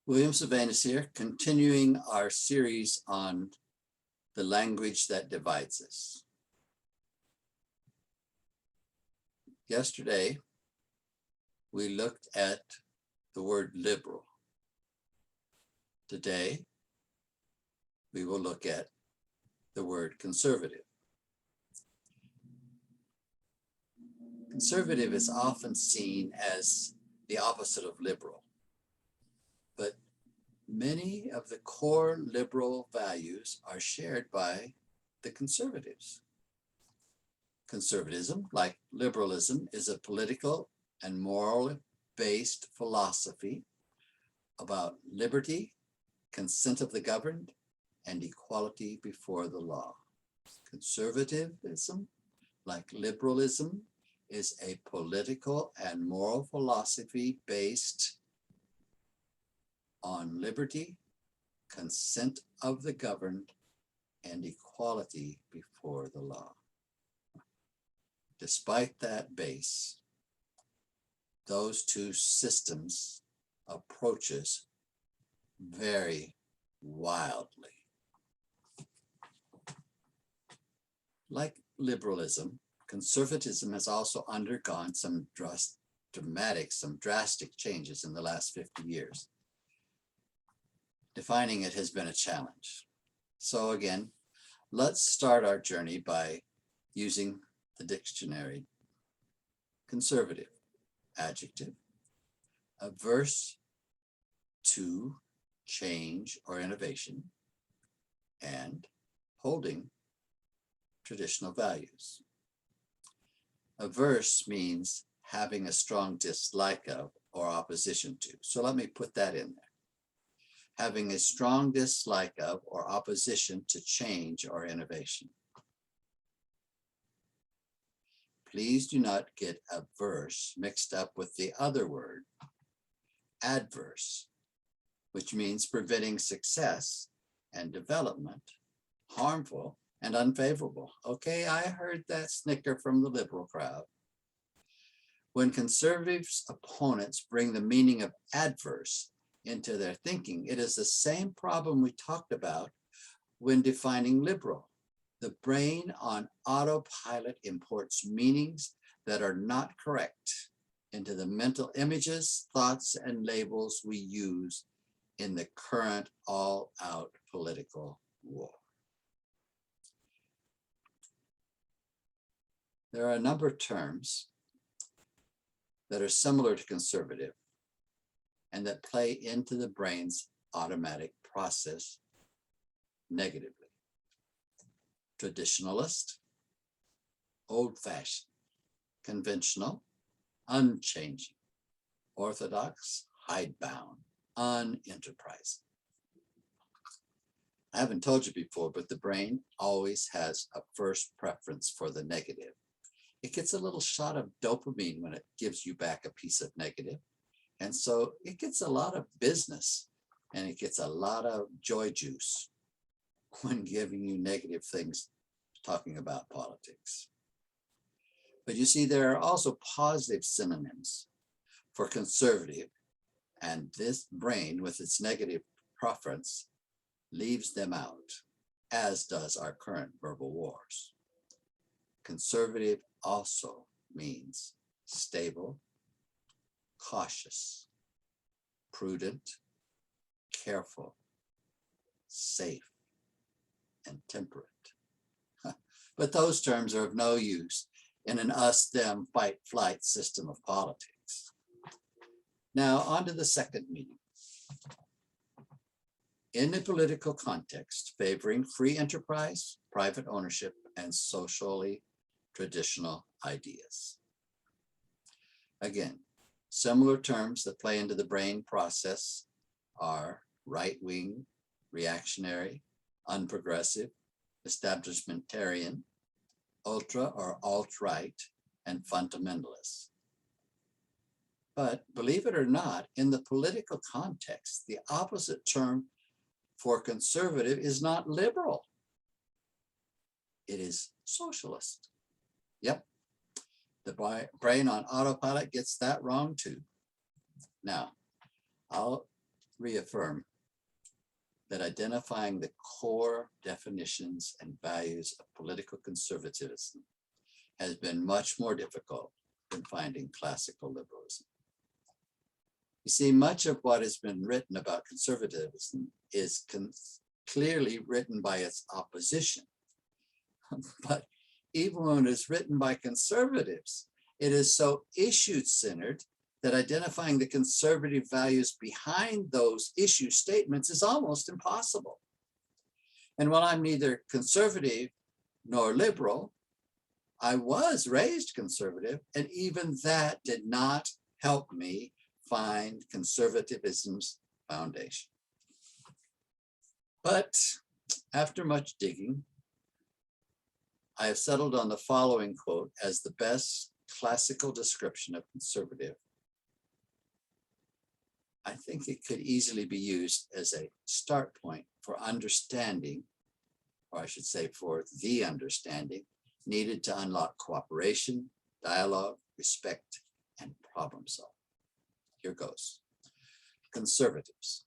William Sylvanus here, continuing our series on the language that divides us. Yesterday, we looked at the word liberal. Today, we will look at the word conservative. Conservative is often seen as the opposite of liberal, but many of the core liberal values are shared by the conservatives. Conservatism, like liberalism, is a political and moral-based philosophy about liberty, consent of the governed, and equality before the law. Conservatism, like liberalism, is a political and moral philosophy based on liberty, consent of the governed, and equality before the law. Despite that base, those two systems approaches vary wildly. Like liberalism, conservatism has also undergone some drastic changes in the last 50 years. Defining it has been a challenge. So again, let's start our journey by using the dictionary. Conservative, adjective, averse to change or innovation, and holding traditional values. Averse means having a strong dislike of or opposition to. So let me put that in there. Having a strong dislike of or opposition to change or innovation. Please do not get averse mixed up with the other word, adverse, which means preventing success and development, harmful and unfavorable. Okay, I heard that snicker from the liberal crowd. When conservatives' opponents bring the meaning of adverse into their thinking, it is the same problem we talked about when defining liberal. The brain on autopilot imports meanings that are not correct into the mental images, thoughts, and labels we use in the current all-out political war. There are a number of terms that are similar to conservative and that play into the brain's automatic process negatively. Traditionalist, old-fashioned, conventional, unchanging, orthodox, hidebound, unenterprising. I haven't told you before, but the brain always has a first preference for the negative. It gets a little shot of dopamine when it gives you back a piece of negative. And so it gets a lot of business and it gets a lot of joy juice when giving you negative things, talking about politics. But you see, there are also positive synonyms for conservative, and this brain with its negative preference leaves them out, as does our current verbal wars. Conservative also means stable, cautious, prudent, careful, safe, and temperate. But those terms are of no use in an us-them fight-flight system of politics. Now, on to the second meaning. In the political context, favoring free enterprise, private ownership, and socially traditional ideas. Again, similar terms that play into the brain process are right-wing, reactionary, unprogressive, establishmentarian, ultra or alt-right, and fundamentalist. But believe it or not, in the political context, the opposite term for conservative is not liberal. It is socialist. Yep, the brain on autopilot gets that wrong too. Now, I'll reaffirm that identifying the core definitions and values of political conservatism has been much more difficult than finding classical liberalism. You see, much of what has been written about conservatism is clearly written by its opposition. But even when it's written by conservatives, it is so issue-centered that identifying the conservative values behind those issue statements is almost impossible. And while I'm neither conservative nor liberal, I was raised conservative, and even that did not help me find conservatism's foundation. But after much digging, I have settled on the following quote as the best classical description of conservative. I think it could easily be used as a start point for understanding, or I should say for the understanding needed to unlock cooperation, dialogue, respect, and problem solving. Here goes. Conservatives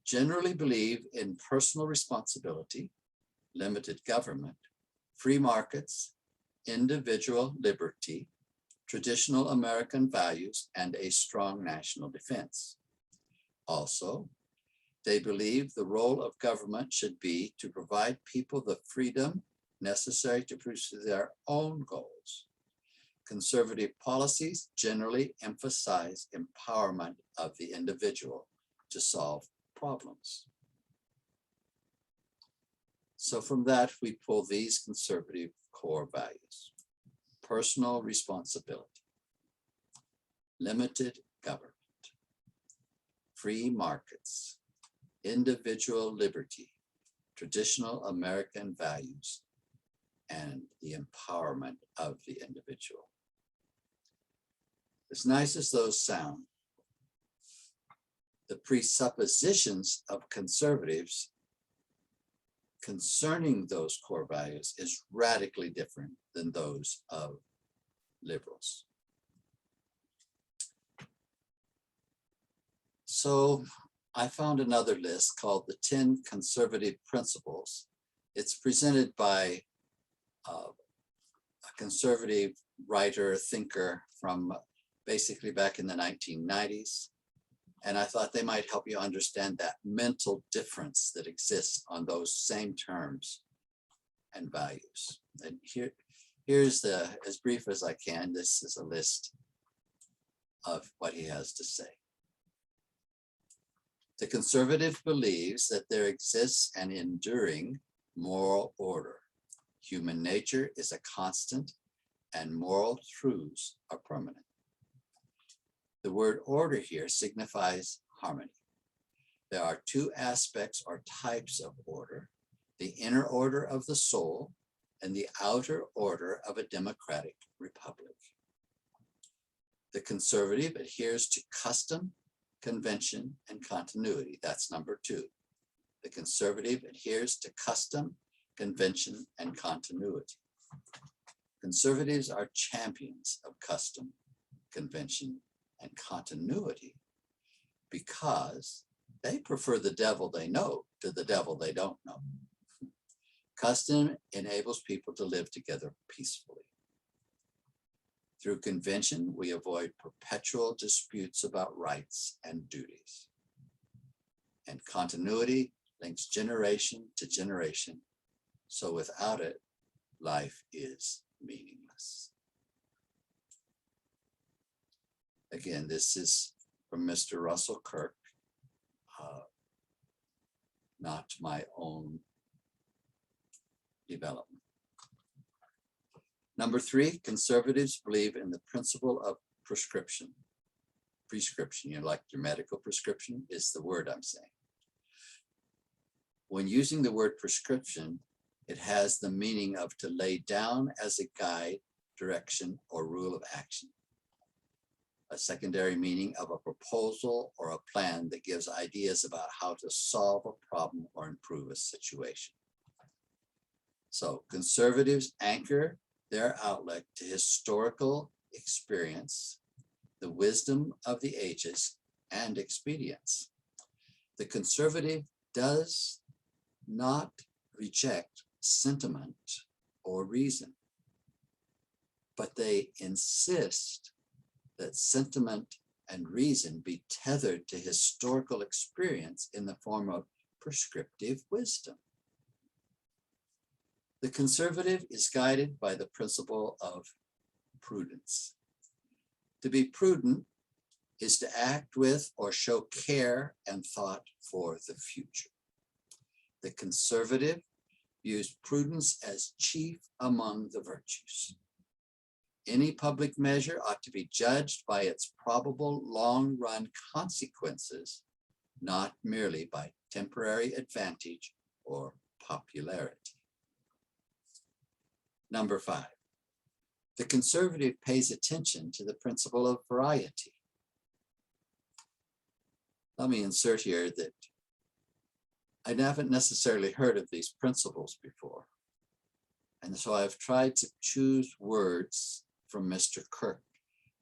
generally believe in personal responsibility, limited government, free markets, individual liberty, traditional American values, and a strong national defense. Also, they believe the role of government should be to provide people the freedom necessary to pursue their own goals. Conservative policies generally emphasize empowerment of the individual to solve problems. So from that, we pull these conservative core values: personal responsibility, limited government, free markets, individual liberty, traditional American values, and the empowerment of the individual. As nice as those sound, the presuppositions of conservatives concerning those core values is radically different than those of liberals. So I found another list called the 10 Conservative Principles. It's presented by a conservative writer, thinker from basically back in the 1990s. And I thought they might help you understand that mental difference that exists on those same terms and values. And here's as brief as I can, this is a list of what he has to say. The conservative believes that there exists an enduring moral order. Human nature is a constant and moral truths are permanent. The word order here signifies harmony. There are two aspects or types of order: the inner order of the soul and the outer order of a democratic republic. The conservative adheres to custom, convention, and continuity. That's number 2. The conservative adheres to custom, convention, and continuity. Conservatives are champions of custom, convention, and continuity because they prefer the devil they know to the devil they don't know. Custom enables people to live together peacefully. Through convention, we avoid perpetual disputes about rights and duties. And continuity links generation to generation, so without it, life is meaningless. Again, this is from Mr. Russell Kirk, not my own development. Number 3, conservatives believe in the principle of prescription. Prescription, like your medical prescription is the word I'm saying. When using the word prescription, it has the meaning of to lay down as a guide, direction, or rule of action. A secondary meaning of a proposal or a plan that gives ideas about how to solve a problem or improve a situation. So conservatives anchor their outlook to historical experience, the wisdom of the ages, and expedience. The conservative does not reject sentiment or reason, but they insist that sentiment and reason be tethered to historical experience in the form of prescriptive wisdom. The conservative is guided by the principle of prudence. To be prudent is to act with or show care and thought for the future. The conservative views prudence as chief among the virtues. Any public measure ought to be judged by its probable long-run consequences, not merely by temporary advantage or popularity. Number 5, the conservative pays attention to the principle of variety. Let me insert here that I haven't necessarily heard of these principles before. And so I've tried to choose words from Mr. Kirk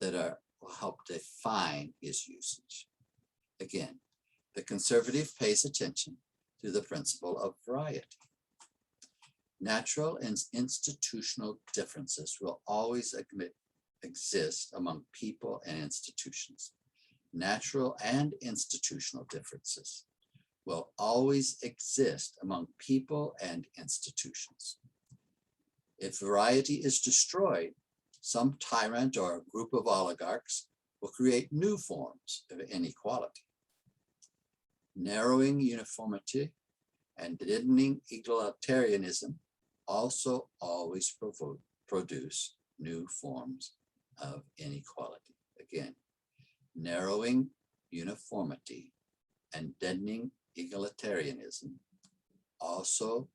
that will help define his usage. Again, the conservative pays attention to the principle of variety. Natural and institutional differences will always exist among people and institutions. Natural and institutional differences will always exist among people and institutions. If variety is destroyed, some tyrant or a group of oligarchs will create new forms of inequality. Narrowing uniformity and deadening egalitarianism also always produce new forms of inequality. Again, narrowing uniformity and deadening egalitarianism also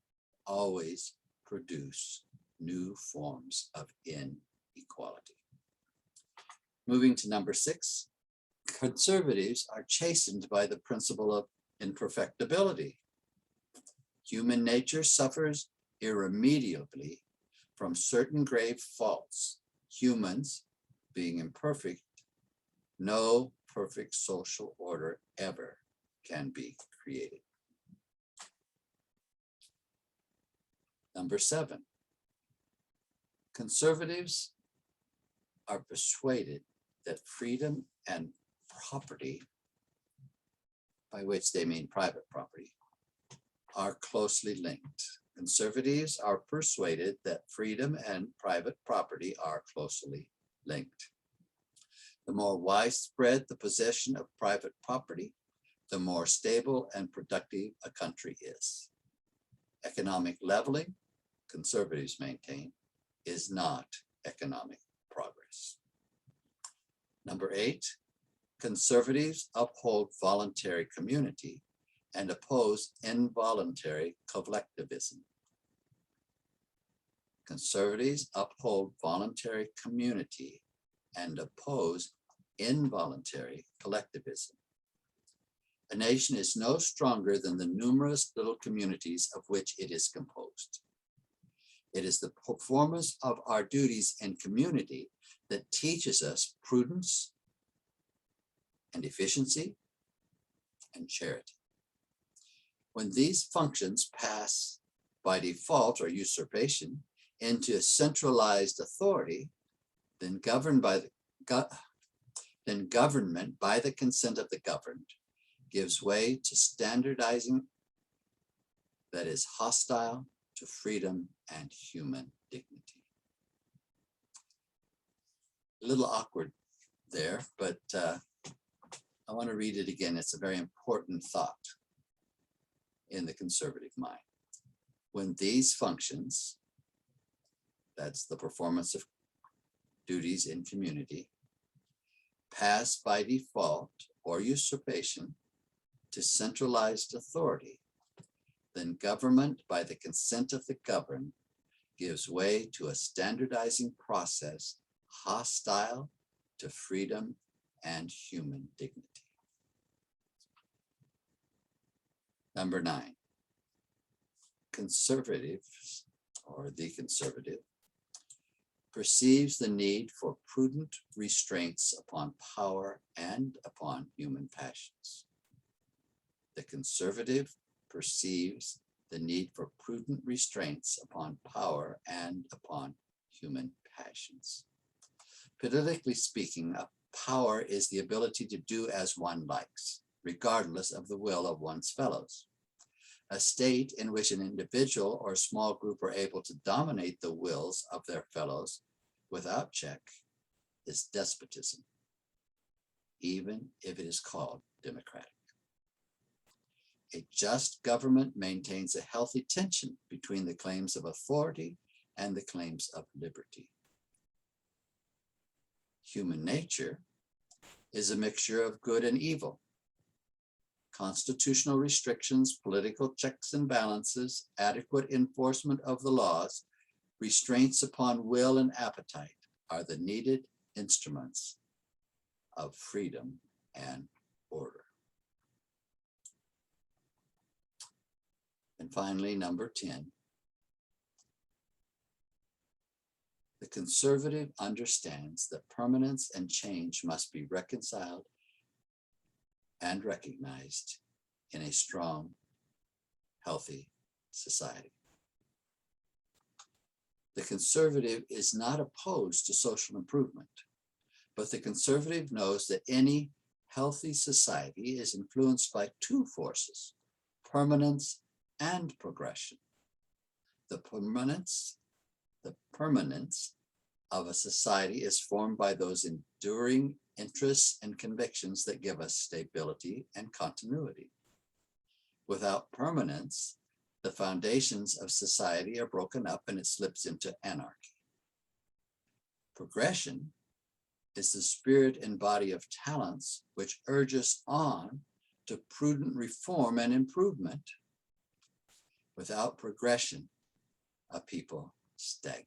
always produce new forms of inequality. Moving to number 6, conservatives are chastened by the principle of imperfectibility. Human nature suffers irremediably from certain grave faults. Humans, being imperfect, no perfect social order ever can be created. Number 7, conservatives are persuaded that freedom and property, by which they mean private property, are closely linked. Conservatives are persuaded that freedom and private property are closely linked. The more widespread the possession of private property, the more stable and productive a country is. Economic leveling, conservatives maintain, is not economic progress. Number 8, conservatives uphold voluntary community and oppose involuntary collectivism. Conservatives uphold voluntary community and oppose involuntary collectivism. A nation is no stronger than the numerous little communities of which it is composed. It is the performance of our duties in community that teaches us prudence and efficiency and charity. When these functions pass by default or usurpation into a centralized authority, then government by the consent of the governed gives way to standardizing that is hostile to freedom and human dignity. A little awkward there, but I want to read it again. It's a very important thought in the conservative mind. When these functions, that's the performance of duties in community, pass by default or usurpation to centralized authority, then government by the consent of the governed gives way to a standardizing process hostile to freedom and human dignity. Number 9, conservatives, or the conservative, perceives the need for prudent restraints upon power and upon human passions. The conservative perceives the need for prudent restraints upon power and upon human passions. Politically speaking, a power is the ability to do as one likes, regardless of the will of one's fellows. A state in which an individual or small group are able to dominate the wills of their fellows without check is despotism, even if it is called democratic. A just government maintains a healthy tension between the claims of authority and the claims of liberty. Human nature is a mixture of good and evil. Constitutional restrictions, political checks and balances, adequate enforcement of the laws, restraints upon will and appetite are the needed instruments of freedom and order. And finally, number 10, the conservative understands that permanence and change must be reconciled and recognized in a strong, healthy society. The conservative is not opposed to social improvement, but the conservative knows that any healthy society is influenced by two forces, permanence and progression. The permanence of a society is formed by those enduring interests and convictions that give us stability and continuity. Without permanence, the foundations of society are broken up and it slips into anarchy. Progression is the spirit and body of talents which urge us on to prudent reform and improvement. Without progression, a people stagnate.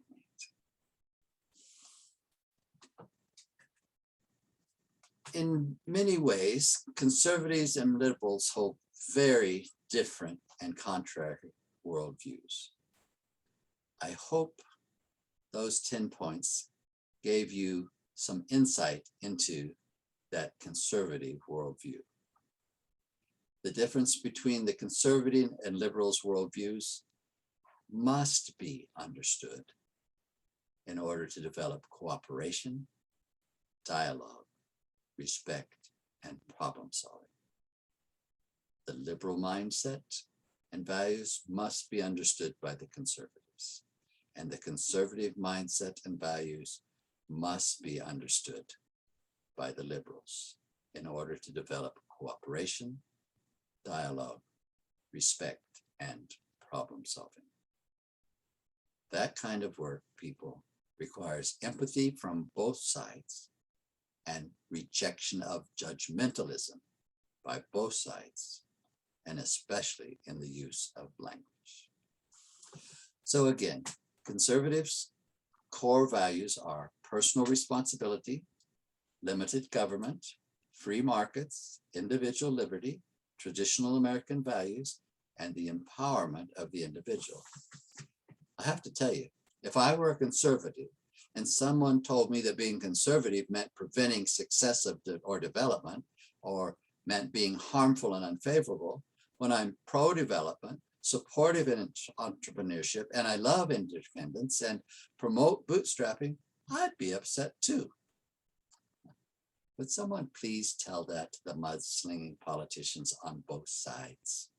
In many ways, conservatives and liberals hold very different and contrary worldviews. I hope those 10 points gave you some insight into that conservative worldview. The difference between the conservative and liberals' worldviews must be understood in order to develop cooperation, dialogue, respect, and problem solving. The liberal mindset and values must be understood by the conservatives, and the conservative mindset and values must be understood by the liberals in order to develop cooperation, dialogue, respect, and problem solving. That kind of work, people, requires empathy from both sides and rejection of judgmentalism by both sides, and especially in the use of language. So again, conservatives' core values are personal responsibility, limited government, free markets, individual liberty, traditional American values, and the empowerment of the individual. I have to tell you, if I were a conservative and someone told me that being conservative meant preventing success or development, or meant being harmful and unfavorable, when I'm pro-development, supportive in entrepreneurship, and I love independence and promote bootstrapping, I'd be upset too. Would someone please tell that to the mudslinging politicians on both sides?